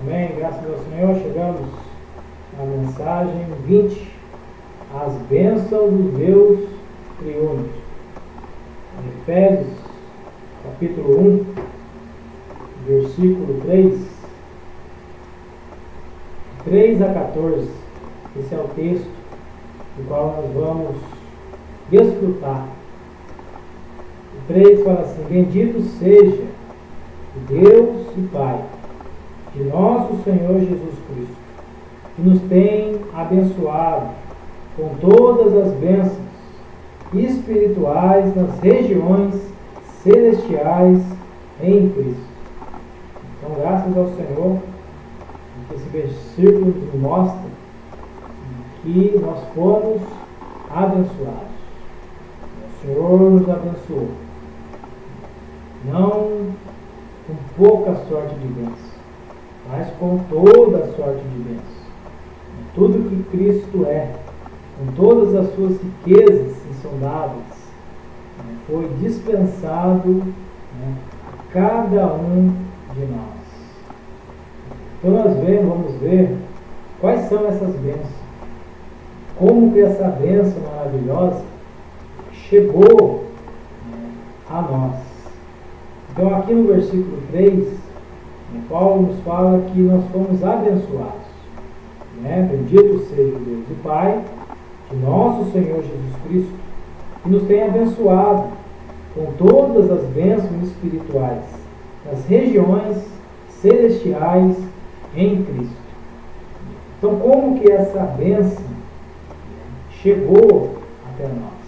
Amém, graças ao Senhor, chegamos à mensagem 20, as bênçãos do Deus triunfo. Efésios, capítulo 1, versículo 3 a 14. Esse é o texto do qual nós vamos desfrutar. O 3 fala assim: bendito seja o Deus e Pai de nosso Senhor Jesus Cristo, que nos tem abençoado com todas as bênçãos espirituais nas regiões celestiais em Cristo. Então, graças ao Senhor, que esse versículo nos mostra que nós fomos abençoados. O Senhor nos abençoou, não com pouca sorte de bênçãos, mas com toda a sorte de bênçãos. Tudo que Cristo é, com todas as suas riquezas insondáveis, foi dispensado a cada um de nós. Então nós vamos ver quais são essas bênçãos. Como que essa bênção maravilhosa chegou a nós. Então aqui no versículo 3, Paulo nos fala que nós fomos abençoados. Bendito seja o Deus e Pai de nosso Senhor Jesus Cristo, que nos tem abençoado com todas as bênçãos espirituais nas regiões celestiais em Cristo. Então, como que essa bênção chegou até nós?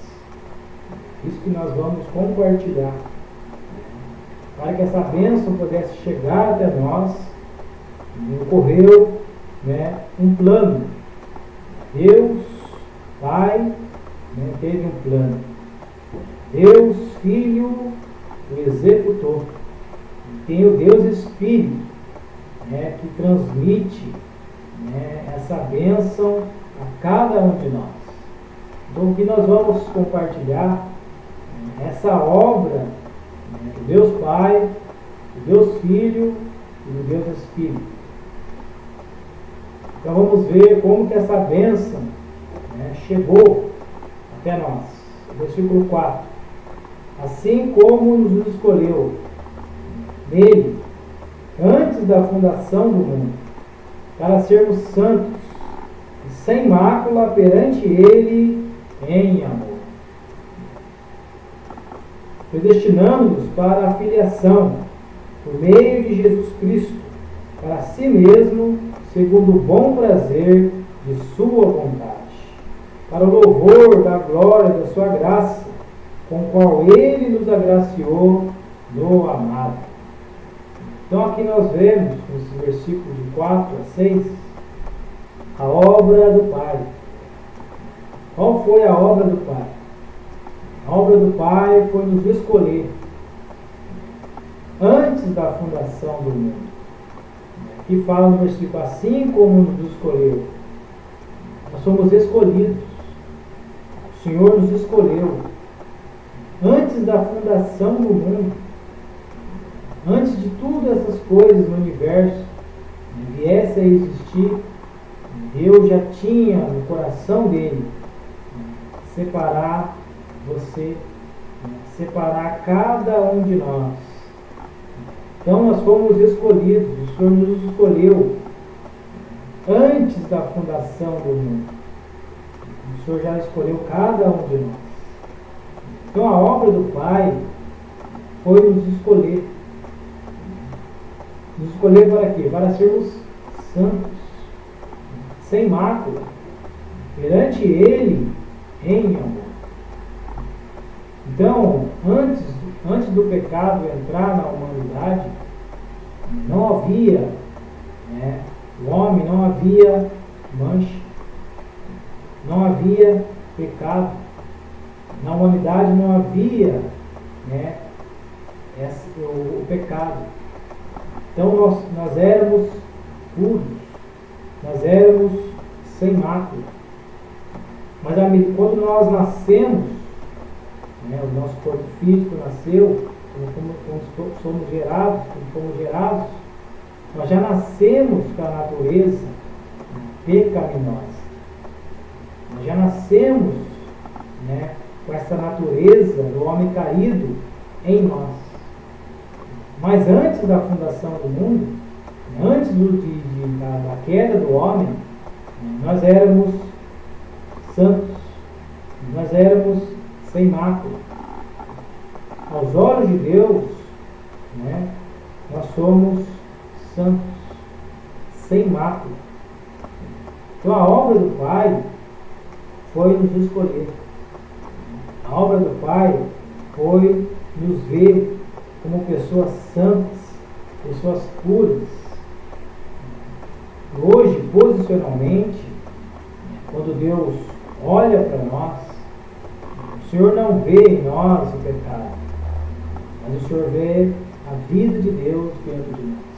Isso que nós vamos compartilhar. Para que essa bênção pudesse chegar até nós, ocorreu um plano. Deus Pai teve um plano. Deus Filho o executou. Tem o Deus Espírito que transmite essa bênção a cada um de nós. Então, o que nós vamos compartilhar essa obra do Deus Pai, do Deus Filho e do Deus Espírito. Então vamos ver como que essa bênção chegou até nós. Versículo 4. Assim como nos escolheu nele, antes da fundação do mundo, para sermos santos e sem mácula perante ele em amor, predestinando-nos para a filiação por meio de Jesus Cristo, para si mesmo, segundo o bom prazer de sua vontade, para o louvor da glória da sua graça, com o qual ele nos agraciou no amado. Então aqui nós vemos, nesse versículo de 4 a 6, a obra do Pai. Qual foi a obra do Pai? A obra do Pai foi nos escolher antes da fundação do mundo. Aqui fala no versículo: assim como nos escolheu. Nós somos escolhidos. O Senhor nos escolheu antes da fundação do mundo. Antes de todas essas coisas no universo viessem a existir, Deus já tinha no coração dele separar você, separar cada um de nós. Então nós fomos escolhidos, o Senhor nos escolheu antes da fundação do mundo. O Senhor já escolheu cada um de nós. Então a obra do Pai foi nos escolher. Nos escolher para quê? Para sermos santos, sem mácula, perante ele em amor. Então, antes do pecado entrar na humanidade, não havia, o homem, não havia mancha, não havia pecado. Na humanidade não havia o pecado. Então nós éramos puros, nós éramos sem mácula. Mas quando nós nascemos, o nosso corpo físico nasceu, quando fomos gerados, nós já nascemos com a natureza pecaminosa. Nós já nascemos, né, com essa natureza do homem caído em nós. Mas antes da fundação do mundo, antes da queda do homem, nós éramos santos, nós éramos sem mácula. Aos olhos de Deus, né, nós somos santos, sem mácula. Então a obra do Pai foi nos escolher. A obra do Pai foi nos ver como pessoas santas, pessoas puras. Hoje, posicionalmente, quando Deus olha para nós, o Senhor não vê em nós o pecado, mas o Senhor vê a vida de Deus dentro de nós.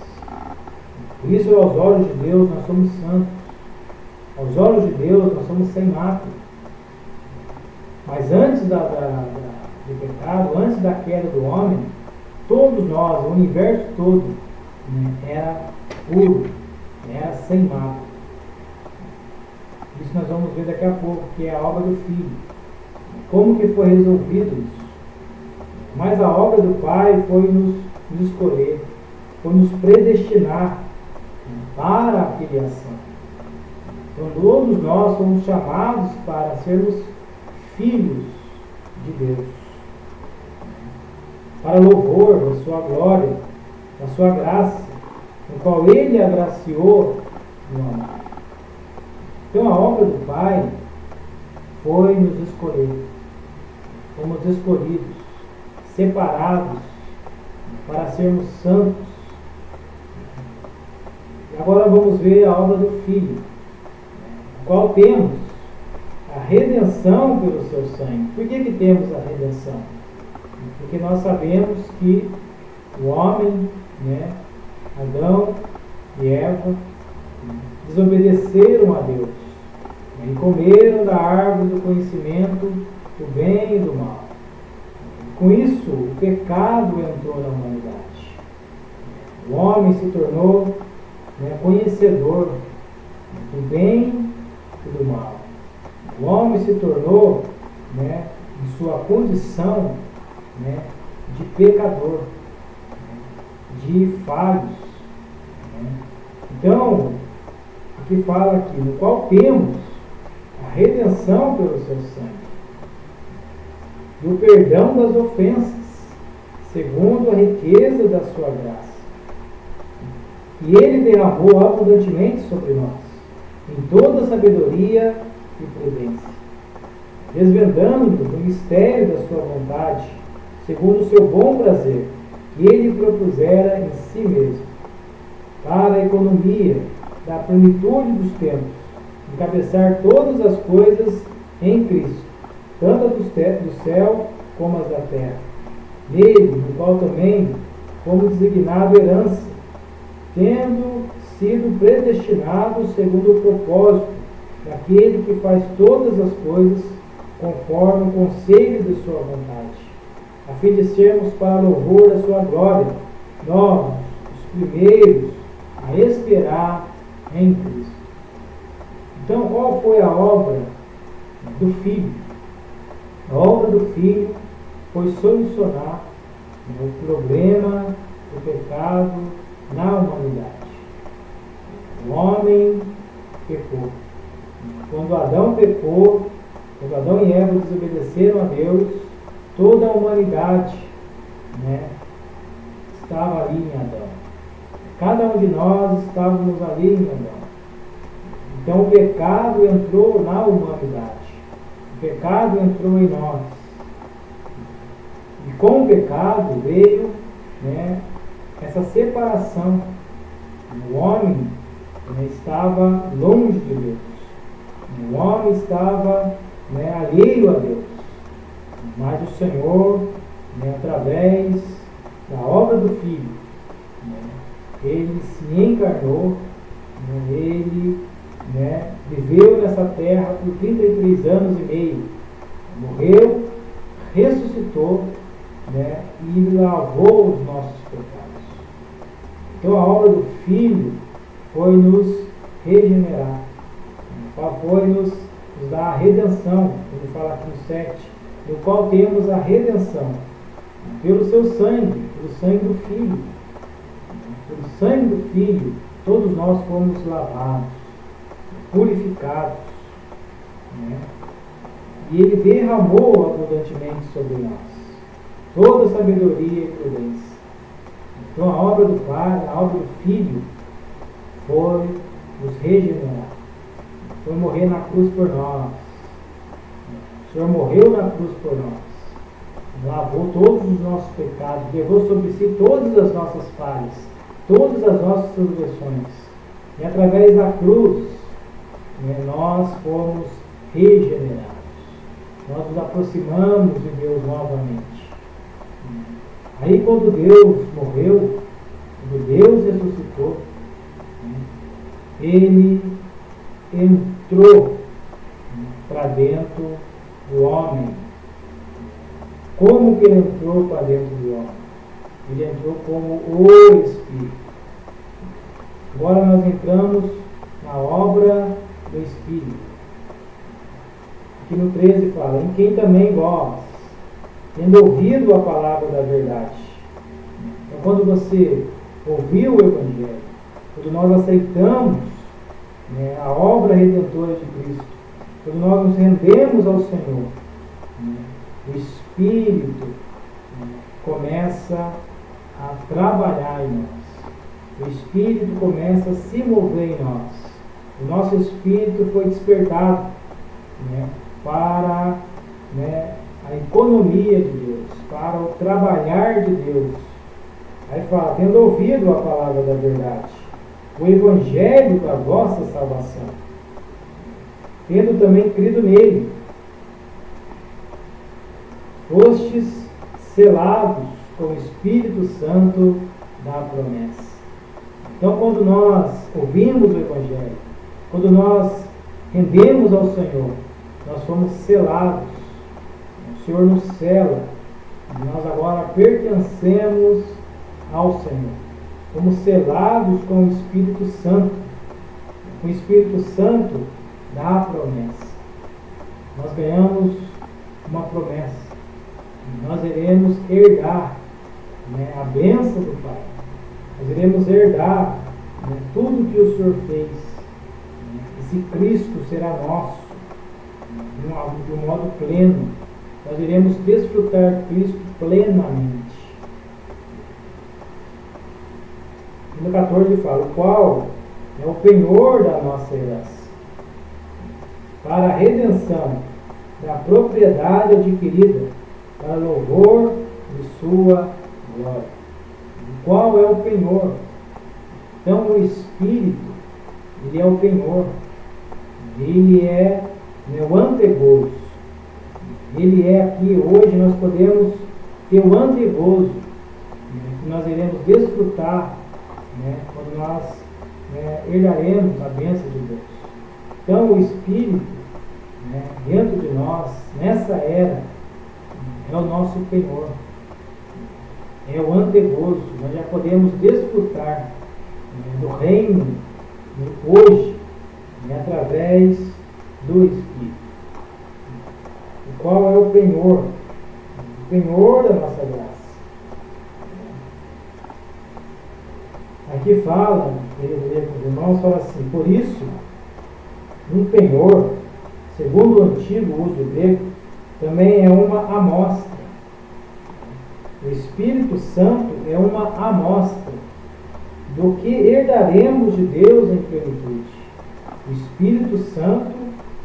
Por isso, aos olhos de Deus, nós somos santos. Aos olhos de Deus, nós somos sem mácula. Mas antes do pecado, antes da queda do homem, todos nós, o universo todo, né, era puro, era sem mácula. Isso nós vamos ver daqui a pouco, que é a obra do Filho. Como que foi resolvido isso? Mas a obra do Pai foi nos escolher, foi nos predestinar para a filiação. Então todos nós somos chamados para sermos filhos de Deus, para louvor da sua glória, da sua graça, no qual Ele agraciou no amor. Então a obra do Pai foi nos escolher. Fomos escolhidos, separados, para sermos santos. E agora vamos ver a obra do Filho, no qual temos a redenção pelo seu sangue. Por que temos a redenção? Porque nós sabemos que o homem, né, Adão e Eva, desobedeceram a Deus e comeram da árvore do conhecimento do bem e do mal. Com isso, o pecado entrou na humanidade. O homem se tornou, né, conhecedor do bem e do mal. O homem se tornou, né, em sua condição, né, de pecador, de falhos. Né? Então, aqui fala aqui, no qual temos a redenção pelo seu sangue, e o perdão das ofensas, segundo a riqueza da sua graça. E Ele derramou abundantemente sobre nós, em toda sabedoria e prudência, desvendando o mistério da sua vontade, segundo o seu bom prazer, que Ele propusera em si mesmo, para a economia da plenitude dos tempos, encabeçar todas as coisas em Cristo, tanto as do céu como as da terra. Nele, no qual também fomos designados herança, tendo sido predestinados segundo o propósito daquele que faz todas as coisas conforme o conselho de sua vontade, a fim de sermos para louvor da sua glória, nós, os primeiros, a esperar em Cristo. Então, qual foi a obra do Filho? A obra do Filho foi solucionar o problema do pecado na humanidade. O homem pecou. Quando Adão pecou, quando Adão e Eva desobedeceram a Deus, toda a humanidade, né, estava ali em Adão. Cada um de nós estávamos ali em Adão. Então o pecado entrou na humanidade. O pecado entrou em nós. E com o pecado veio, né, essa separação. O homem, né, estava longe de Deus. O homem estava, né, alheio a Deus. Mas o Senhor, né, através da obra do Filho, né, Ele se encarnou, né, Ele, né, viveu nessa terra por 33 anos e meio, morreu, ressuscitou, né, e lavou os nossos pecados. Então a obra do Filho foi nos regenerar, foi nos dar a redenção, ele fala aqui no 7, no qual temos a redenção, pelo seu sangue, pelo sangue do Filho. Pelo sangue do Filho, todos nós fomos lavados, purificados, né? E ele derramou abundantemente sobre nós toda sabedoria e prudência. Então a obra do Pai, a obra do Filho, foi nos regenerar, foi morrer na cruz por nós. O Senhor morreu na cruz por nós, lavou todos os nossos pecados, levou sobre si todas as nossas falhas, todas as nossas transgressões, e através da cruz, né, nós fomos regenerados, nós nos aproximamos de Deus novamente. Aí quando Deus morreu, quando Deus ressuscitou, ele entrou para dentro do homem. Como que ele entrou para dentro do homem? Ele entrou como o Espírito. Agora nós entramos na obra do Espírito. Aqui no 13 fala, em quem também vós, tendo ouvido a palavra da verdade. Então quando você ouviu o Evangelho, quando nós aceitamos, né, a obra redentora de Cristo, quando nós nos rendemos ao Senhor, né, o Espírito, né, começa a trabalhar em nós. O Espírito começa a se mover em nós. O nosso Espírito foi despertado, né, para, né, a economia de Deus, para o trabalhar de Deus. Aí fala, tendo ouvido a palavra da verdade, o Evangelho da vossa salvação, tendo também crido nele, fostes selados com o Espírito Santo da promessa. Então, quando nós ouvimos o Evangelho, quando nós rendemos ao Senhor, nós fomos selados. O Senhor nos sela. E nós agora pertencemos ao Senhor. Fomos selados com o Espírito Santo. O Espírito Santo da promessa. Nós ganhamos uma promessa. Nós iremos herdar, né, a bênção do Pai. Nós iremos herdar, né, tudo que o Senhor fez. Esse Cristo será nosso, de um modo pleno. Nós iremos desfrutar Cristo plenamente. No 14 fala, o qual é o penhor da nossa herança, para a redenção da propriedade adquirida, para louvor de sua glória. O qual é o penhor? Então o Espírito, ele é o penhor. Ele é, né, o antegozo. Ele é aqui, hoje nós podemos ter o antegozo, né, que nós iremos desfrutar, né, quando nós, né, herdaremos a bênção de Deus. Então o Espírito, né, dentro de nós, nessa era, é o nosso penhor, é o antegozo. Nós já podemos desfrutar, né, do reino, né, hoje, né, através do Espírito. O qual é o penhor da nossa graça. Aqui fala, ele lê com os irmãos, fala assim, por isso, um penhor, segundo o antigo uso grego, também é uma amostra. O Espírito Santo é uma amostra do que herdaremos de Deus em plenitude. O Espírito Santo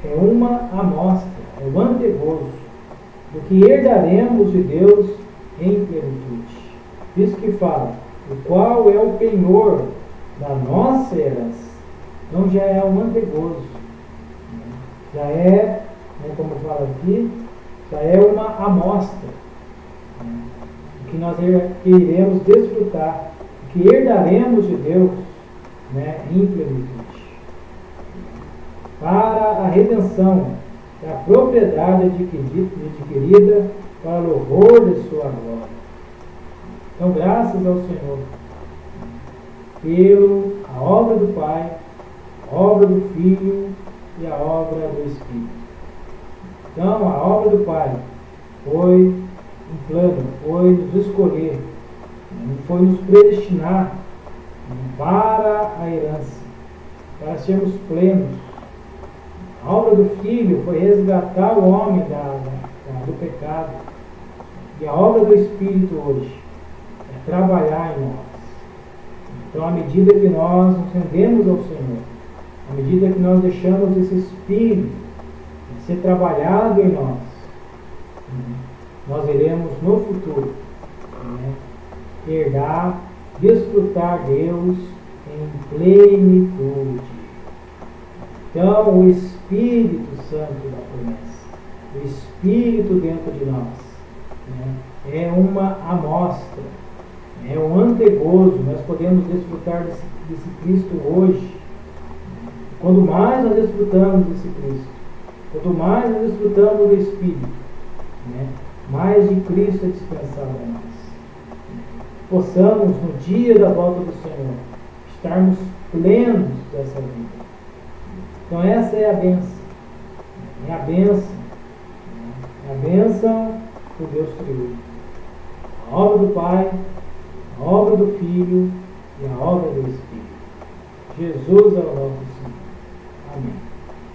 é uma amostra, é o antegozo do que herdaremos de Deus em plenitude. Isso que fala, o qual é o penhor da nossa herança. Então já é um antegozo. Já é, né, como fala aqui, já é uma amostra, né, que nós iremos desfrutar, que herdaremos de Deus, né, em plenitude. Para a redenção da propriedade adquirida para louvor de sua glória. Então, graças ao Senhor, pela obra do Pai, a obra do Filho e a obra do Espírito. Então, a obra do Pai foi um plano, foi nos escolher, foi nos predestinar para a herança, para sermos plenos. A obra do Filho foi resgatar o homem do pecado. E a obra do Espírito hoje é trabalhar em nós. Então, à medida que nós nos rendemos ao Senhor, à medida que nós deixamos esse Espírito ser trabalhado em nós, nós iremos no futuro herdar, desfrutar Deus em plenitude. Então, o Espírito Santo da promessa, o Espírito dentro de nós, é uma amostra, é um antegozo. Nós podemos desfrutar desse Cristo hoje. Quando mais nós desfrutamos desse Cristo, quanto mais nós desfrutamos do Espírito, mais de Cristo é dispensado a nós. Possamos, no dia da volta do Senhor, estarmos plenos dessa vida. Então essa é a bênção. É a bênção. É a bênção do Deus Triunfo. A obra do Pai, a obra do Filho e a obra do Espírito. Jesus é o nosso Senhor. Amém.